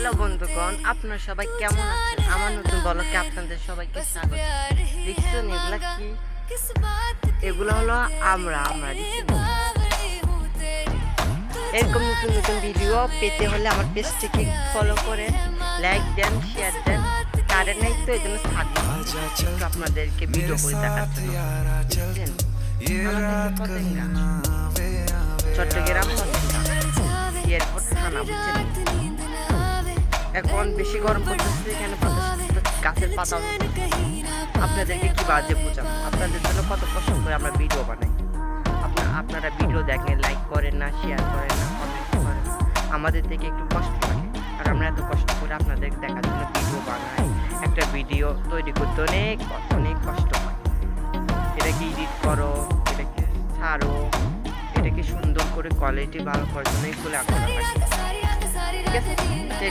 Hello বন্ধুগণ, আপনারা সবাই কেমন আছেন? আমার নতুন ব্লগে আপনাদের সবাইকে স্বাগত। দেখছেন এগুলা কি? এগুলো হলো আমরা দেখছেন? এরকম নতুন নতুন ভিডিও পেতে হলে আমার পেজটিকে ফলো করে লাইক দেন, শেয়ার দেন। কারেন্ট নাই তো এই জন্য থাকবে একটু আপনাদেরকে ভিডিও করে দেখাচ্ছি। বুঝছেন? চট্টগ্রাম এয়ারপোর্ট থানা, বুঝছেন? এখন বেশি গরম পড়তেছে, এখানে গাছের পাতা আপনাদেরকে কি বাজে বোঝাবো? আপনাদের জন্য কত কষ্ট করে আমরা ভিডিও বানাই। আপনারা ভিডিও দেখেন, লাইক করেন না, শেয়ার করেন না, কমেন্ট করেন, আমাদের থেকে একটু কষ্ট লাগে। আর আমরা এত কষ্ট করে আপনাদের দেখার জন্য ভিডিও বানাই। একটা ভিডিও তৈরি করতে অনেক অনেক কষ্ট হয়। এটাকে এডিট করো, এটাকে ছাড়ো, এটাকে সুন্দর করে কোয়ালিটি ভালো করার জন্য এগুলো আগ্রহ থাকে। ঠিক আছে?